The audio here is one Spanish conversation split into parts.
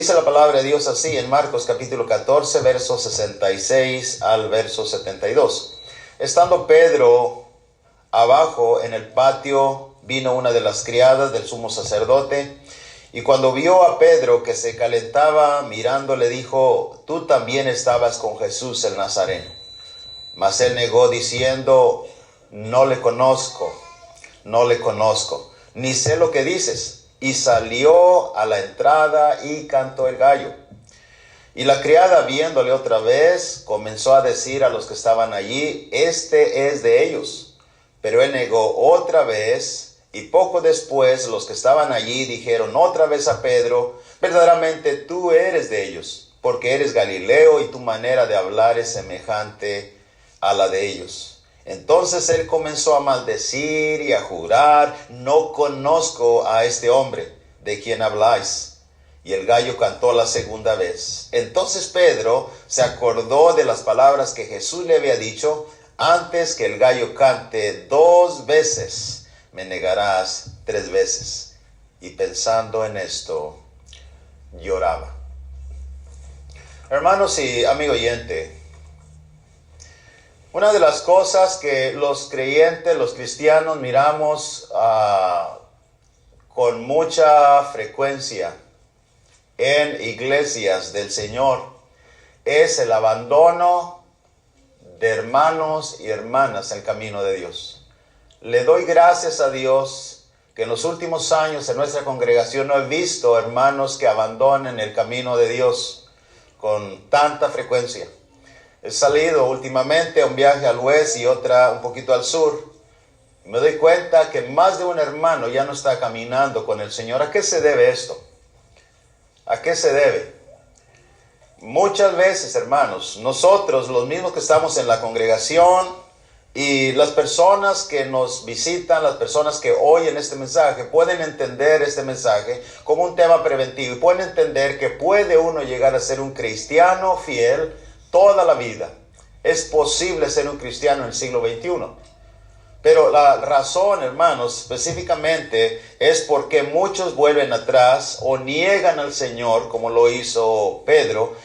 Dice la palabra de Dios así en Marcos capítulo 14, versos 66 al verso 72. Estando Pedro abajo en el patio, vino una de las criadas del sumo sacerdote, y cuando vio a Pedro que se calentaba mirando, le dijo: tú también estabas con Jesús el Nazareno. Mas él negó diciendo: no le conozco, ni sé lo que dices. Y salió a la entrada y cantó el gallo. Y la criada, viéndole otra vez, comenzó a decir a los que estaban allí: este es de ellos. Pero él negó otra vez, y poco después los que estaban allí dijeron otra vez a Pedro: verdaderamente tú eres de ellos, porque eres Galileo y tu manera de hablar es semejante a la de ellos. Entonces él comenzó a maldecir y a jurar: no conozco a este hombre de quien habláis. Y el gallo cantó la segunda vez. Entonces Pedro se acordó de las palabras que Jesús le había dicho: antes que el gallo cante 2 veces, me negarás 3 veces. Y pensando en esto, lloraba. Hermanos y amigo oyente, una de las cosas que los creyentes, los cristianos, miramos con mucha frecuencia en iglesias del Señor es el abandono de hermanos y hermanas en el camino de Dios. Le doy gracias a Dios que en los últimos años en nuestra congregación no he visto hermanos que abandonen el camino de Dios con tanta frecuencia. He salido últimamente a un viaje al oeste y otra un poquito al sur. Y me doy cuenta que más de un hermano ya no está caminando con el Señor. ¿A qué se debe esto? ¿A qué se debe? Muchas veces, hermanos, nosotros, los mismos que estamos en la congregación y las personas que nos visitan, las personas que oyen este mensaje, pueden entender este mensaje como un tema preventivo y pueden entender que puede uno llegar a ser un cristiano fiel toda la vida. Es posible ser un cristiano en el siglo XXI. Pero la razón, hermanos, específicamente es porque muchos vuelven atrás o niegan al Señor, como lo hizo Pedro.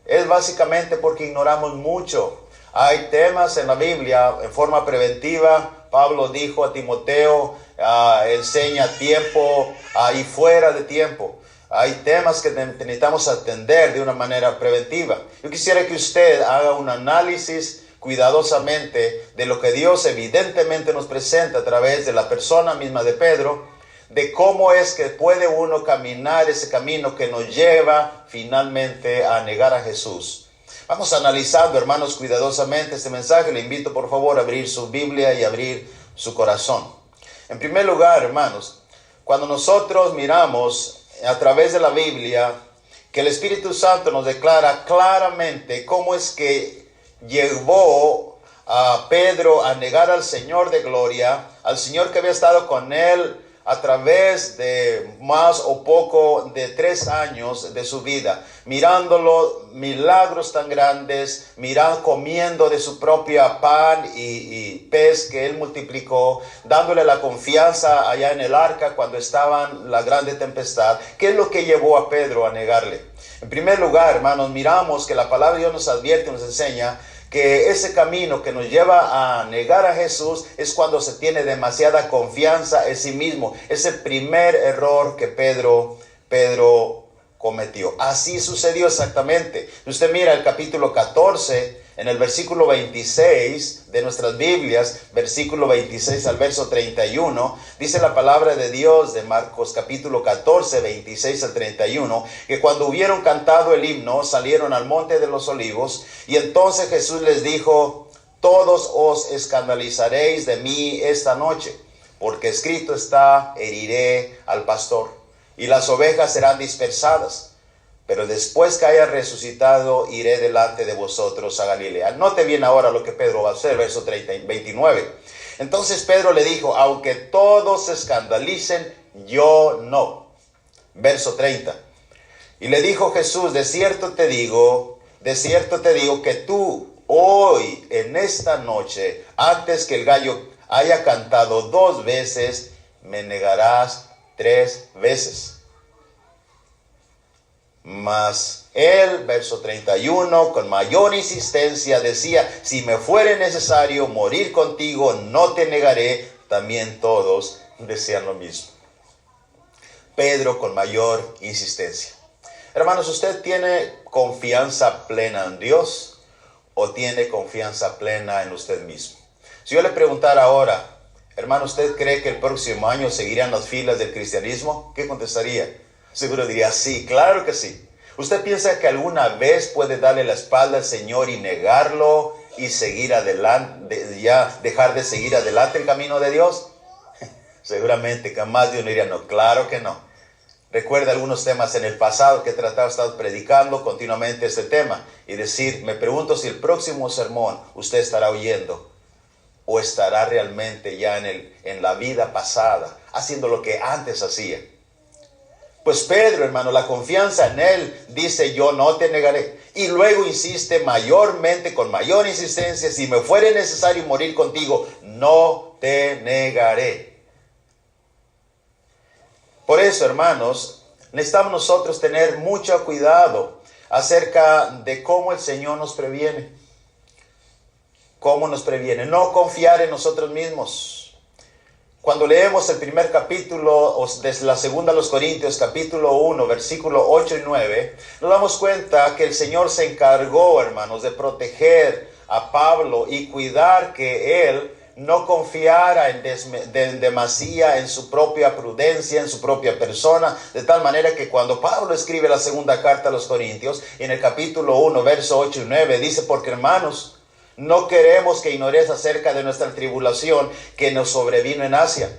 Es básicamente porque ignoramos mucho. Hay temas en la Biblia en forma preventiva. Pablo dijo a Timoteo: enseña a tiempo y fuera de tiempo. Hay temas que necesitamos atender de una manera preventiva. Yo quisiera que usted haga un análisis cuidadosamente de lo que Dios evidentemente nos presenta a través de la persona misma de Pedro, de cómo es que puede uno caminar ese camino que nos lleva finalmente a negar a Jesús. Vamos analizando, hermanos, cuidadosamente este mensaje. Le invito por favor a abrir su Biblia y abrir su corazón. En primer lugar, hermanos, cuando nosotros miramos a través de la Biblia que el Espíritu Santo nos declara claramente cómo es que llevó a Pedro a negar al Señor de gloria, al Señor que había estado con él a través de más o poco de 3 años de su vida, mirándolo, milagros tan grandes, comiendo de su propia pan y pez que él multiplicó, dándole la confianza allá en el arca cuando estaba la grande tempestad. ¿Qué es lo que llevó a Pedro a negarle? En primer lugar, hermanos, miramos que la palabra de Dios nos advierte, nos enseña que ese camino que nos lleva a negar a Jesús es cuando se tiene demasiada confianza en sí mismo. Es el primer error que Pedro cometió. Así sucedió exactamente. Usted mira el capítulo 14, en el versículo 26 de nuestras Biblias, versículo 26 al verso 31, dice la palabra de Dios de Marcos capítulo 14, 26 al 31, que cuando hubieron cantado el himno, salieron al monte de los olivos, y entonces Jesús les dijo: todos os escandalizaréis de mí esta noche, porque escrito está: heriré al pastor, y las ovejas serán dispersadas. Pero después que haya resucitado, iré delante de vosotros a Galilea. Note bien ahora lo que Pedro va a hacer, verso 29. Entonces Pedro le dijo: aunque todos se escandalicen, yo no. Verso 30. Y le dijo Jesús: de cierto te digo que tú hoy, en esta noche, antes que el gallo haya cantado 2 veces, me negarás 3 veces. Mas él, verso 31, con mayor insistencia decía: si me fuere necesario morir contigo, no te negaré. También todos decían lo mismo. Pedro con mayor insistencia. Hermanos, ¿usted tiene confianza plena en Dios o tiene confianza plena en usted mismo? Si yo le preguntara ahora, hermano, ¿usted cree que el próximo año seguirán las filas del cristianismo? ¿Qué contestaría? Seguro diría sí, claro que sí. ¿Usted piensa que alguna vez puede darle la espalda al Señor y negarlo y seguir adelante, ya dejar de seguir adelante el camino de Dios? Seguramente que más de uno diría no, claro que no. Recuerda algunos temas en el pasado que he estado predicando continuamente este tema y decir, me pregunto si el próximo sermón usted estará oyendo o estará realmente ya en la vida pasada haciendo lo que antes hacía. Pues Pedro, hermano, la confianza en él dice, yo no te negaré. Y luego insiste mayormente, con mayor insistencia, si me fuere necesario morir contigo, no te negaré. Por eso, hermanos, necesitamos nosotros tener mucho cuidado acerca de cómo el Señor nos previene. ¿Cómo nos previene? No confiar en nosotros mismos. Cuando leemos el primer capítulo, desde la segunda a los Corintios, capítulo 1, versículo 8 y 9, nos damos cuenta que el Señor se encargó, hermanos, de proteger a Pablo y cuidar que él no confiara en demasía en su propia prudencia, en su propia persona, de tal manera que cuando Pablo escribe la segunda carta a los Corintios, en el capítulo 1, verso 8 y 9, dice, porque hermanos, no queremos que ignoréis acerca de nuestra tribulación que nos sobrevino en Asia,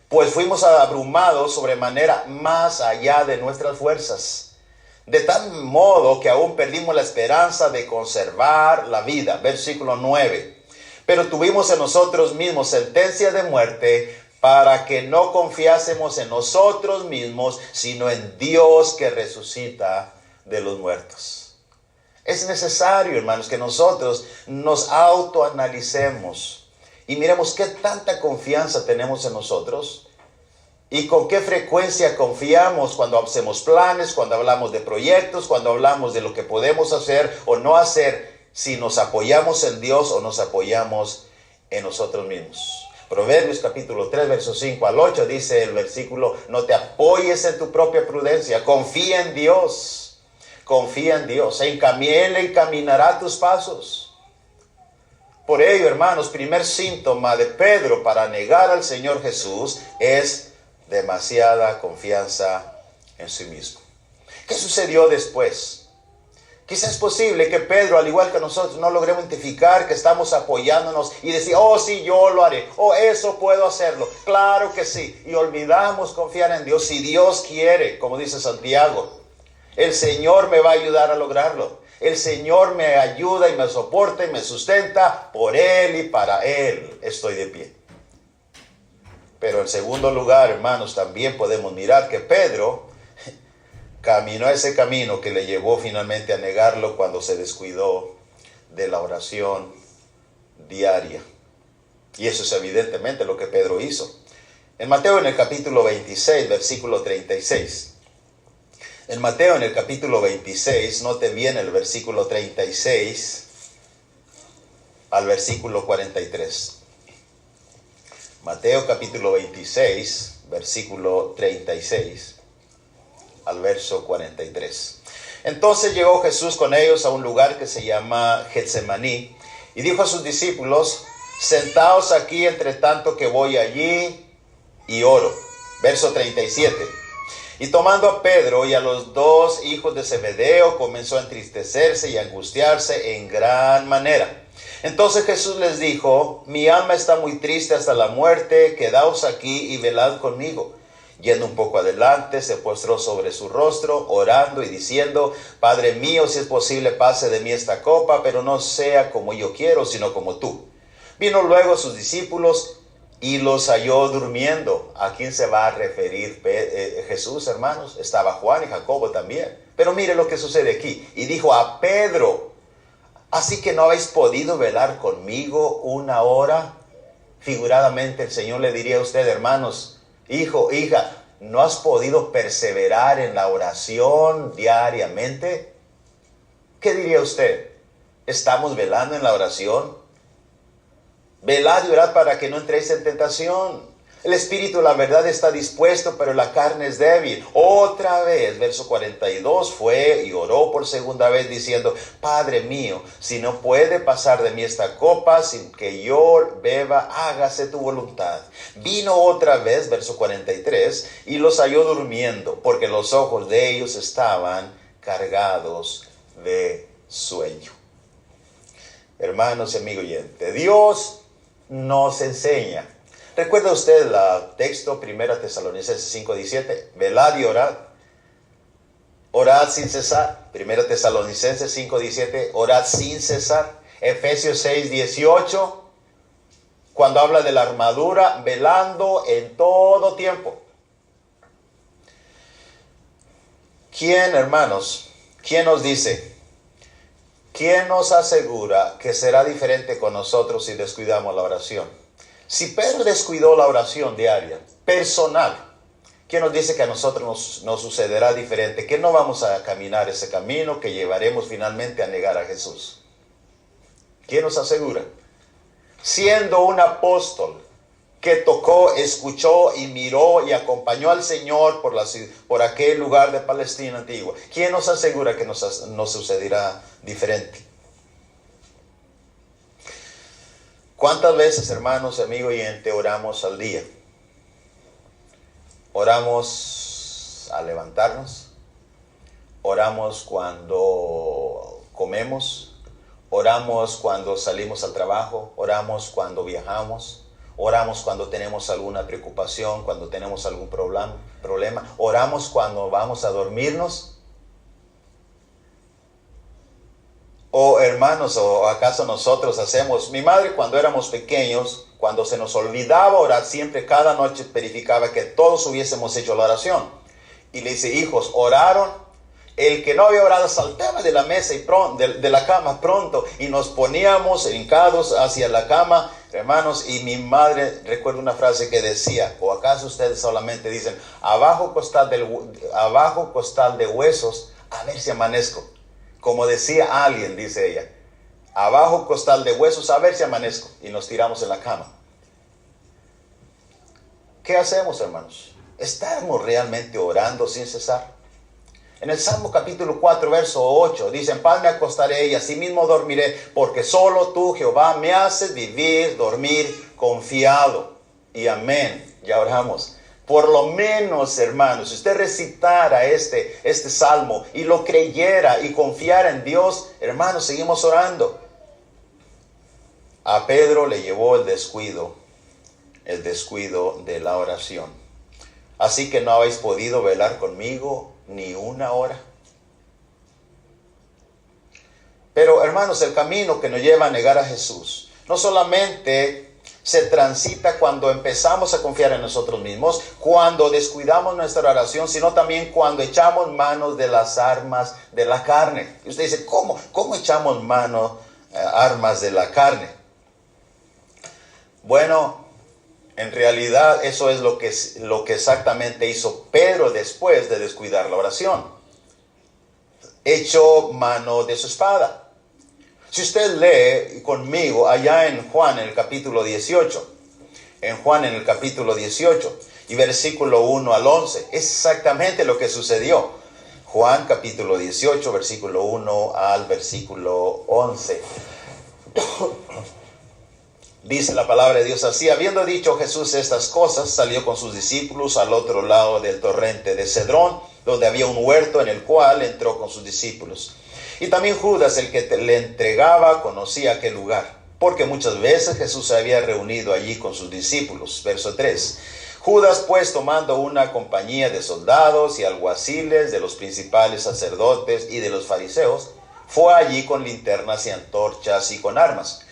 pues fuimos abrumados sobremanera más allá de nuestras fuerzas, de tal modo que aún perdimos la esperanza de conservar la vida. Versículo 9. Pero tuvimos en nosotros mismos sentencia de muerte para que no confiásemos en nosotros mismos, sino en Dios que resucita de los muertos. Es necesario, hermanos, que nosotros nos autoanalicemos y miremos qué tanta confianza tenemos en nosotros y con qué frecuencia confiamos cuando hacemos planes, cuando hablamos de proyectos, cuando hablamos de lo que podemos hacer o no hacer, si nos apoyamos en Dios o nos apoyamos en nosotros mismos. Proverbios capítulo 3, versos 5 al 8 dice el versículo, no te apoyes en tu propia prudencia, confía en Dios. Confía en Dios, Él encaminará tus pasos. Por ello, hermanos, primer síntoma de Pedro para negar al Señor Jesús es demasiada confianza en sí mismo. ¿Qué sucedió después? Quizás es posible que Pedro, al igual que nosotros, no logremos identificar que estamos apoyándonos y decir, oh sí, yo lo haré, oh eso puedo hacerlo, claro que sí. Y olvidamos confiar en Dios. Si Dios quiere, como dice Santiago, el Señor me va a ayudar a lograrlo. El Señor me ayuda y me soporta y me sustenta. Por Él y para Él estoy de pie. Pero en segundo lugar, hermanos, también podemos mirar que Pedro caminó ese camino que le llevó finalmente a negarlo cuando se descuidó de la oración diaria. Y eso es evidentemente lo que Pedro hizo. En Mateo, en el capítulo 26, versículo 36. En Mateo, en el capítulo 26, note bien el versículo 36 al versículo 43. Mateo capítulo 26, versículo 36 al verso 43. Entonces llegó Jesús con ellos a un lugar que se llama Getsemaní y dijo a sus discípulos, sentaos aquí entre tanto que voy allí y oro. Verso 37. Y tomando a Pedro y a los dos hijos de Zebedeo, comenzó a entristecerse y a angustiarse en gran manera. Entonces Jesús les dijo, mi alma está muy triste hasta la muerte, quedaos aquí y velad conmigo. Yendo un poco adelante, se postró sobre su rostro, orando y diciendo, Padre mío, si es posible, pase de mí esta copa, pero no sea como yo quiero, sino como tú. Vino luego sus discípulos y los halló durmiendo. ¿A quién se va a referir Jesús, hermanos? Estaba Juan y Jacobo también. Pero mire lo que sucede aquí. Y dijo a Pedro, ¿así que no habéis podido velar conmigo una hora? Figuradamente el Señor le diría a usted, hermanos, hijo, hija, ¿no has podido perseverar en la oración diariamente? ¿Qué diría usted? ¿Estamos velando en la oración? Velad y orad para que no entréis en tentación. El espíritu, la verdad, está dispuesto, pero la carne es débil. Otra vez, verso 42, fue y oró por segunda vez diciendo: Padre mío, si no puede pasar de mí esta copa sin que yo beba, hágase tu voluntad. Vino otra vez, verso 43, y los halló durmiendo, porque los ojos de ellos estaban cargados de sueño. Hermanos y amigo oyente, Dios nos enseña. ¿Recuerda usted el texto 1 Tesalonicenses 5:17? Velad y orad. Orad sin cesar. 1 Tesalonicenses 5:17. Orad sin cesar. Efesios 6:18. Cuando habla de la armadura, velando en todo tiempo. ¿Quién, hermanos? ¿Quién nos dice? ¿Quién nos asegura que será diferente con nosotros si descuidamos la oración? Si Pedro descuidó la oración diaria, personal, ¿quién nos dice que a nosotros nos sucederá diferente? Que no vamos a caminar ese camino que llevaremos finalmente a negar a Jesús. ¿Quién nos asegura? Siendo un apóstol que tocó, escuchó y miró y acompañó al Señor por aquel lugar de Palestina antigua, ¿quién nos asegura que nos sucederá diferente? ¿Cuántas veces, hermanos, amigo oyente, oramos al día? Oramos al levantarnos, oramos cuando comemos, oramos cuando salimos al trabajo, oramos cuando viajamos, oramos cuando tenemos alguna preocupación, cuando tenemos algún problema, oramos cuando vamos a dormirnos. O hermanos, o acaso nosotros hacemos, mi madre cuando éramos pequeños, cuando se nos olvidaba orar, siempre cada noche verificaba que todos hubiésemos hecho la oración. Y le dice: hijos, ¿oraron? El que no había orado saltaba de la mesa y de la cama pronto, y nos poníamos hincados hacia la cama, hermanos, y mi madre, recuerdo una frase que decía: ¿o acaso ustedes solamente dicen, abajo costal de huesos, a ver si amanezco? Como decía alguien, dice ella, abajo costal de huesos, a ver si amanezco. Y nos tiramos en la cama. ¿Qué hacemos, hermanos? ¿Estamos realmente orando sin cesar? En el Salmo capítulo 4, verso 8, dice: en paz me acostaré y asimismo dormiré, porque solo tú, Jehová, me haces vivir, dormir confiado. Y amén. Ya oramos. Por lo menos, hermanos, si usted recitara este salmo y lo creyera y confiara en Dios, hermanos, seguimos orando. A Pedro le llevó el descuido de la oración. Así que no habéis podido velar conmigo ni una hora. Pero, hermanos, el camino que nos lleva a negar a Jesús no solamente se transita cuando empezamos a confiar en nosotros mismos, cuando descuidamos nuestra oración, sino también cuando echamos manos de las armas de la carne. Y usted dice: ¿cómo echamos mano armas de la carne? Bueno, en realidad eso es lo que exactamente hizo Pedro después de descuidar la oración. Echó mano de su espada. Si usted lee conmigo allá en Juan, en el capítulo 18, y versículo 1 al 11, es exactamente lo que sucedió. Juan capítulo 18, versículo 1 al versículo 11. Dice la palabra de Dios así: habiendo dicho Jesús estas cosas, salió con sus discípulos al otro lado del torrente de Cedrón, donde había un huerto, en el cual entró con sus discípulos. Y también Judas, el que le entregaba, conocía aquel lugar, porque muchas veces Jesús se había reunido allí con sus discípulos. Verso 3. Judas, pues, tomando una compañía de soldados y alguaciles, de los principales sacerdotes y de los fariseos, fue allí con linternas y antorchas y con armas.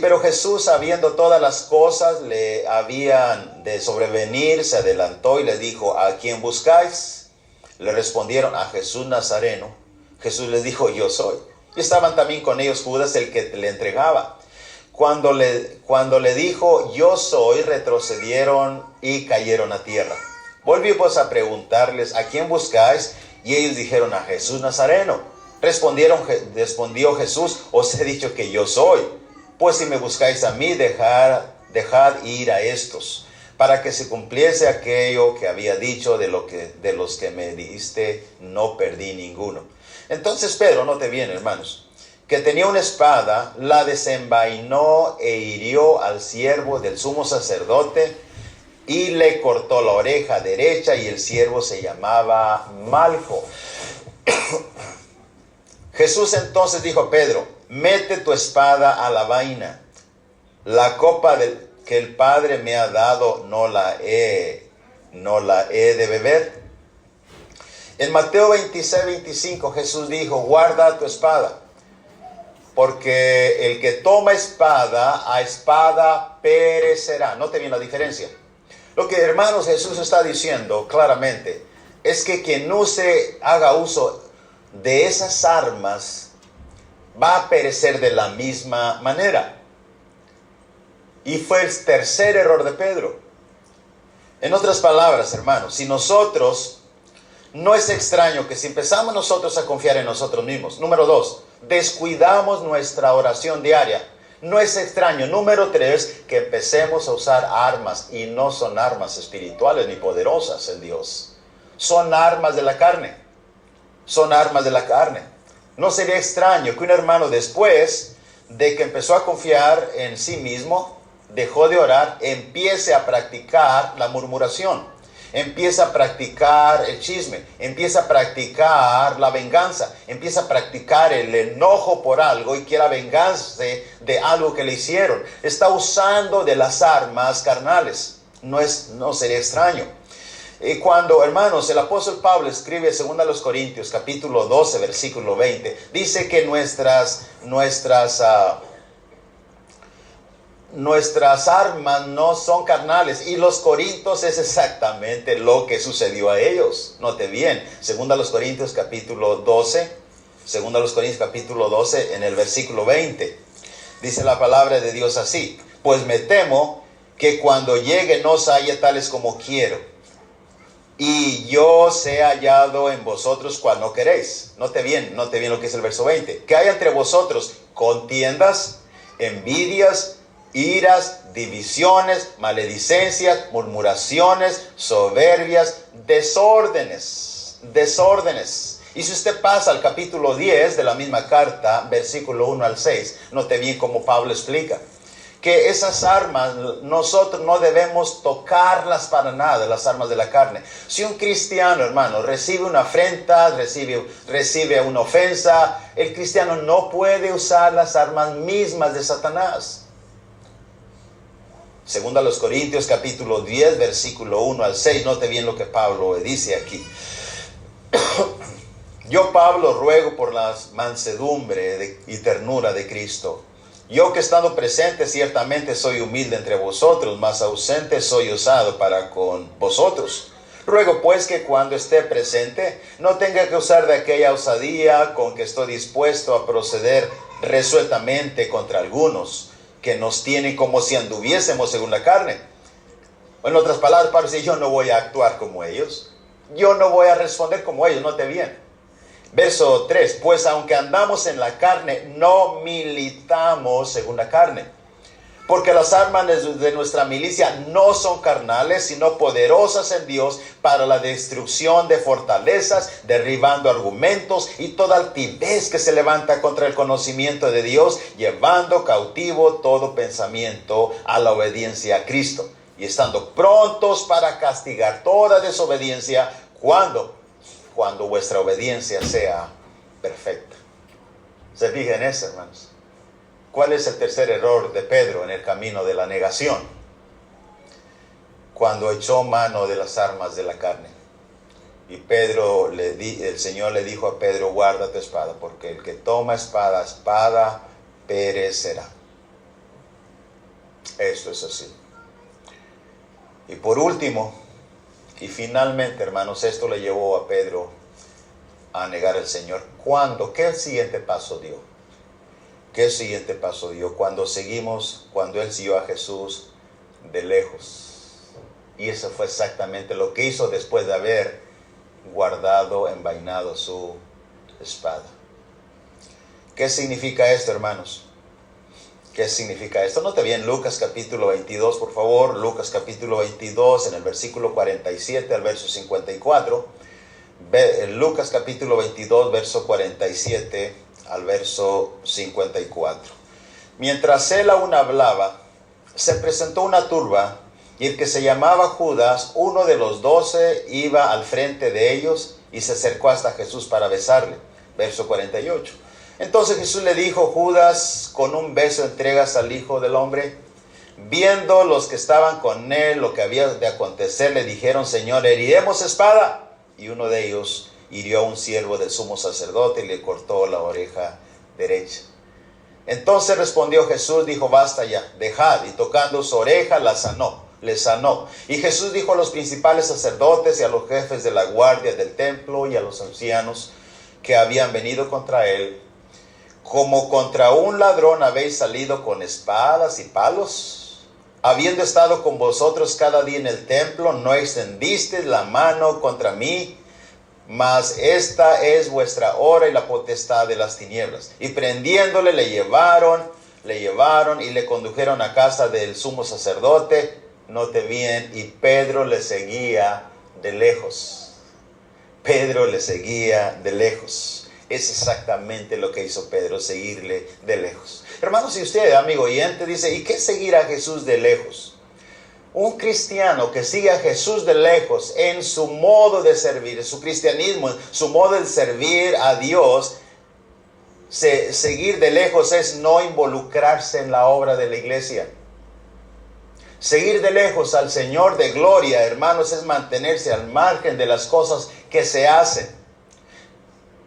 Pero Jesús, sabiendo todas las cosas le habían de sobrevenir, se adelantó y les dijo: ¿a quién buscáis? Le respondieron: a Jesús Nazareno. Jesús les dijo: yo soy. Y estaban también con ellos Judas, el que le entregaba. Cuando le dijo, yo soy, retrocedieron y cayeron a tierra. Volvió pues a preguntarles, ¿a quién buscáis? Y ellos dijeron, a Jesús Nazareno. Respondió Jesús, os he dicho que yo soy. Pues si me buscáis a mí, dejad ir a estos, para que se cumpliese aquello que había dicho, de los que me diste, no perdí ninguno. Entonces Pedro, note bien, hermanos, que tenía una espada, la desenvainó e hirió al siervo del sumo sacerdote y le cortó la oreja derecha, y el siervo se llamaba Malco. Jesús entonces dijo a Pedro, mete tu espada a la vaina. La copa que el Padre me ha dado no la he de beber. En Mateo 26:25 Jesús dijo, guarda tu espada, porque el que toma espada, a espada perecerá. Note bien la diferencia. Lo que, hermanos, Jesús está diciendo claramente es que quien haga uso de esas armas va a perecer de la misma manera. Y fue el tercer error de Pedro. En otras palabras, hermanos, no es extraño que si empezamos nosotros a confiar en nosotros mismos, número 2, descuidamos nuestra oración diaria. No es extraño, número 3, que empecemos a usar armas, y no son armas espirituales ni poderosas en Dios. Son armas de la carne. Son armas de la carne. No sería extraño que un hermano, después de que empezó a confiar en sí mismo, dejó de orar, empiece a practicar la murmuración, empieza a practicar el chisme, empieza a practicar la venganza, empieza a practicar el enojo por algo y quiera vengarse de algo que le hicieron. Está usando de las armas carnales. No sería extraño. Y cuando, hermanos, el apóstol Pablo escribe 2 Corintios capítulo 12 versículo 20, dice que nuestras armas no son carnales, y los corintios es exactamente lo que sucedió a ellos. Note bien, 2 Corintios capítulo 12, en el versículo 20, dice la palabra de Dios así, pues me temo que cuando llegue no os haya tales como quiero, y yo sea hallado en vosotros cual no queréis. Note bien lo que es el verso 20. Que haya entre vosotros contiendas, envidias, iras, divisiones, maledicencias, murmuraciones, soberbias, desórdenes. Y si usted pasa al capítulo 10 de la misma carta, versículo 1 al 6, note bien cómo Pablo explica que esas armas nosotros no debemos tocarlas para nada, las armas de la carne. Si un cristiano, hermano, recibe una afrenta, recibe una ofensa, el cristiano no puede usar las armas mismas de Satanás. 2 Corintios capítulo 10, versículo 1 al 6, note bien lo que Pablo dice aquí. Yo, Pablo, ruego por la mansedumbre y ternura de Cristo. Yo que estando presente ciertamente soy humilde entre vosotros, mas ausente soy usado para con vosotros. Ruego pues que cuando esté presente no tenga que usar de aquella osadía con que estoy dispuesto a proceder resueltamente contra algunos, que nos tienen como si anduviésemos según la carne. En otras palabras, Pablo dice, yo no voy a actuar como ellos, yo no voy a responder como ellos. Note bien. Verso 3, pues aunque andamos en la carne, no militamos según la carne. Porque las armas de nuestra milicia no son carnales, sino poderosas en Dios para la destrucción de fortalezas, derribando argumentos y toda altivez que se levanta contra el conocimiento de Dios, llevando cautivo todo pensamiento a la obediencia a Cristo, y estando prontos para castigar toda desobediencia cuando vuestra obediencia sea perfecta. Se fijan en eso, hermanos. ¿Cuál es el tercer error de Pedro en el camino de la negación? Cuando echó mano de las armas de la carne. Y el Señor le dijo a Pedro, guarda tu espada, porque el que toma espada perecerá. Esto es así. Y por último, y finalmente, hermanos, esto le llevó a Pedro a negar al Señor. ¿Cuándo? ¿Qué siguiente paso dio? ¿Qué siguiente paso dio? Cuando él siguió a Jesús de lejos. Y eso fue exactamente lo que hizo después de haber guardado, envainado su espada. ¿Qué significa esto, hermanos? ¿Qué significa esto? Note bien Lucas capítulo 22, por favor. Lucas capítulo 22, en el versículo 47 al verso 54. Lucas capítulo 22, verso 47 al verso 54. Mientras él aún hablaba, se presentó una turba, y el que se llamaba Judas, uno de los 12, iba al frente de ellos y se acercó hasta Jesús para besarle. Verso 48. Entonces Jesús le dijo: Judas, ¿con un beso entregas al Hijo del Hombre? Viendo los que estaban con él lo que había de acontecer, le dijeron: Señor, ¿heriremos espada? Y uno de ellos hirió a un siervo del sumo sacerdote y le cortó la oreja derecha. Entonces respondió Jesús, dijo: basta ya, dejad. Y tocando su oreja le sanó. Y Jesús dijo a los principales sacerdotes y a los jefes de la guardia del templo y a los ancianos que habían venido contra él: como contra un ladrón habéis salido con espadas y palos. Habiendo estado con vosotros cada día en el templo, no extendisteis la mano contra mí, mas esta es vuestra hora y la potestad de las tinieblas. Y prendiéndole le llevaron y le condujeron a casa del sumo sacerdote. Note bien, y Pedro le seguía de lejos. Pedro le seguía de lejos. Es exactamente lo que hizo Pedro, seguirle de lejos. Hermanos, si usted, amigo oyente, dice: ¿y qué es seguir a Jesús de lejos? Un cristiano que sigue a Jesús de lejos en su modo de servir, en su cristianismo, en su modo de servir a Dios, seguir de lejos es no involucrarse en la obra de la iglesia. Seguir de lejos al Señor de gloria, hermanos, es mantenerse al margen de las cosas que se hacen.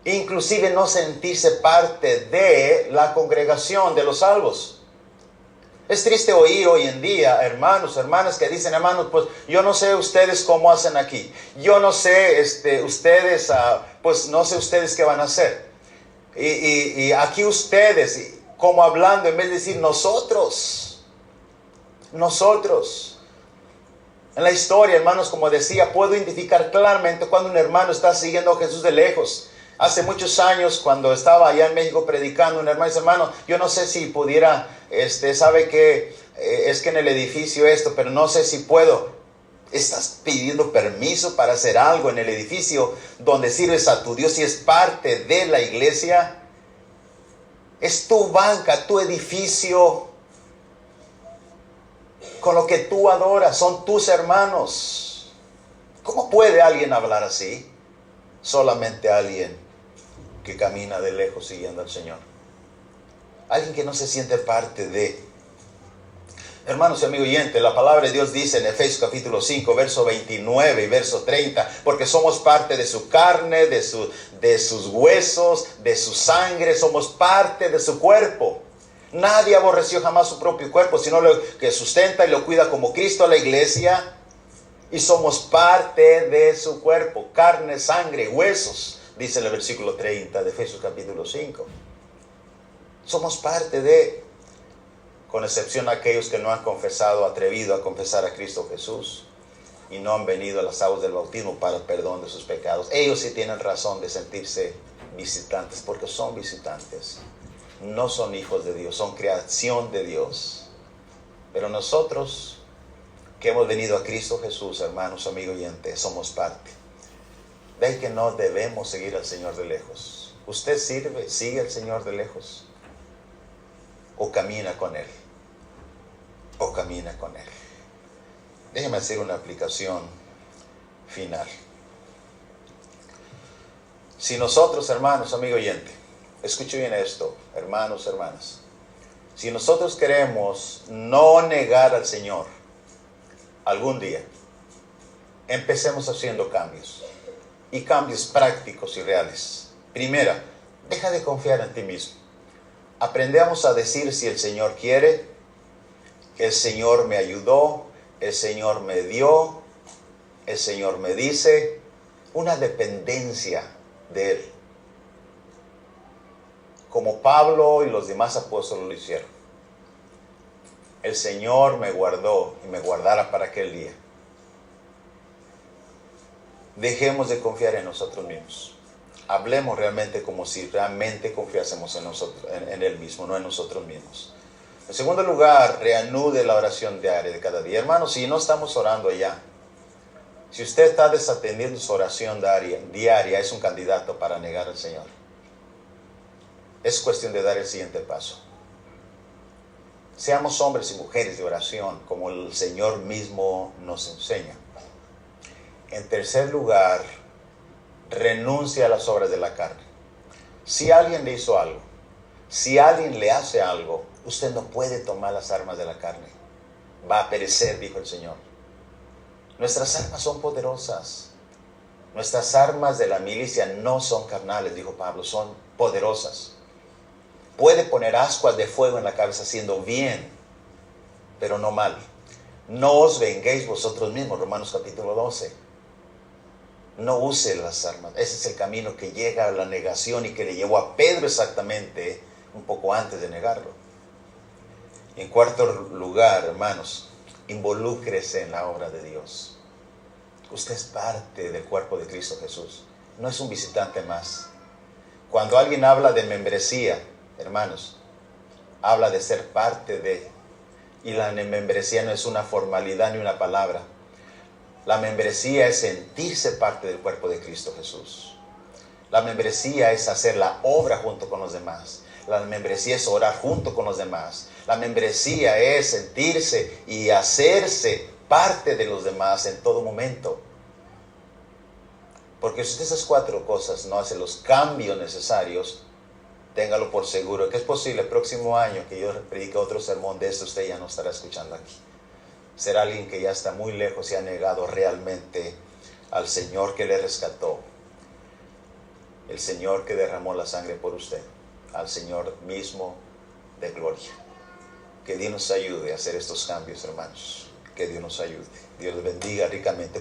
Inclusive no sentirse parte de la congregación de los salvos. Es triste oír hoy en día hermanos, hermanas que dicen: hermanos, pues yo no sé ustedes cómo hacen aquí. Yo no sé ustedes, pues no sé ustedes qué van a hacer. Y aquí ustedes, como hablando, en vez de decir nosotros. En la historia, hermanos, como decía, puedo identificar claramente cuando un hermano está siguiendo a Jesús de lejos. Hace muchos años, cuando estaba allá en México predicando, un hermano dice: hermano, yo no sé si pudiera, sabe que es que en el edificio esto, pero no sé si puedo. Estás pidiendo permiso para hacer algo en el edificio donde sirves a tu Dios y es parte de la iglesia. Es tu banca, tu edificio. Con lo que tú adoras, son tus hermanos. ¿Cómo puede alguien hablar así? Solamente alguien que camina de lejos siguiendo al Señor. Alguien que no se siente parte de. Hermanos y amigo oyente, la palabra de Dios dice en Efesios capítulo 5, verso 29 y verso 30, porque somos parte de su carne, de sus huesos, de su sangre, somos parte de su cuerpo. Nadie aborreció jamás su propio cuerpo, sino lo que sustenta y lo cuida como Cristo a la iglesia. Y somos parte de su cuerpo, carne, sangre, huesos, dice en el versículo 30 de Efesios capítulo 5. Somos parte de, con excepción a aquellos que no han atrevido a confesar a Cristo Jesús y no han venido a las aguas del bautismo para el perdón de sus pecados. Ellos sí tienen razón de sentirse visitantes, porque son visitantes. No son hijos de Dios, son creación de Dios. Pero nosotros que hemos venido a Cristo Jesús, hermanos, amigos oyentes, somos parte. De ahí que no debemos seguir al Señor de lejos. ¿Usted sigue al Señor de lejos? ¿O camina con Él? ¿O camina con Él? Déjeme hacer una aplicación final. Si nosotros, hermanos, amigo oyente, escuche bien esto, hermanos, hermanas. Si nosotros queremos no negar al Señor algún día, empecemos haciendo cambios. Y cambios prácticos y reales. Primera, deja de confiar en ti mismo. Aprendamos a decir si el Señor quiere, el Señor me ayudó, el Señor me dio, el Señor me dice, una dependencia de Él. como Pablo y los demás apóstoles lo hicieron. El Señor me guardó y me guardará para aquel día. Dejemos de confiar en nosotros mismos. Hablemos realmente como si realmente confiásemos en nosotros, en Él mismo, no en nosotros mismos. En segundo lugar, reanude la oración diaria de cada día. Hermanos, si no estamos orando ya, si usted está desatendiendo su oración diaria, es un candidato para negar al Señor. Es cuestión de dar el siguiente paso. Seamos hombres y mujeres de oración, como el Señor mismo nos enseña. En tercer lugar, renuncia a las obras de la carne. Si alguien le hizo algo, si alguien le hace algo, usted no puede tomar las armas de la carne. Va a perecer, dijo el Señor. Nuestras armas son poderosas. Nuestras armas de la milicia no son carnales, dijo Pablo, son poderosas. Puede poner ascuas de fuego en la cabeza haciendo bien, pero no mal. No os venguéis vosotros mismos, Romanos capítulo 12. No use las armas. Ese es el camino que llega a la negación y que le llevó a Pedro exactamente un poco antes de negarlo. En cuarto lugar, hermanos, involúcrese en la obra de Dios. Usted es parte del cuerpo de Cristo Jesús. No es un visitante más. Cuando alguien habla de membresía, hermanos, habla de ser parte de. Y la membresía no es una formalidad ni una palabra. La membresía es sentirse parte del cuerpo de Cristo Jesús. La membresía es hacer la obra junto con los demás. La membresía es orar junto con los demás. La membresía es sentirse y hacerse parte de los demás en todo momento. Porque si usted esas cuatro cosas no hace los cambios necesarios, téngalo por seguro que es posible el próximo año que yo predique otro sermón de esto, usted ya no estará escuchando aquí. Será alguien que ya está muy lejos y ha negado realmente al Señor que le rescató. El Señor que derramó la sangre por usted. Al Señor mismo de gloria. Que Dios nos ayude a hacer estos cambios, hermanos. Que Dios nos ayude. Dios les bendiga ricamente.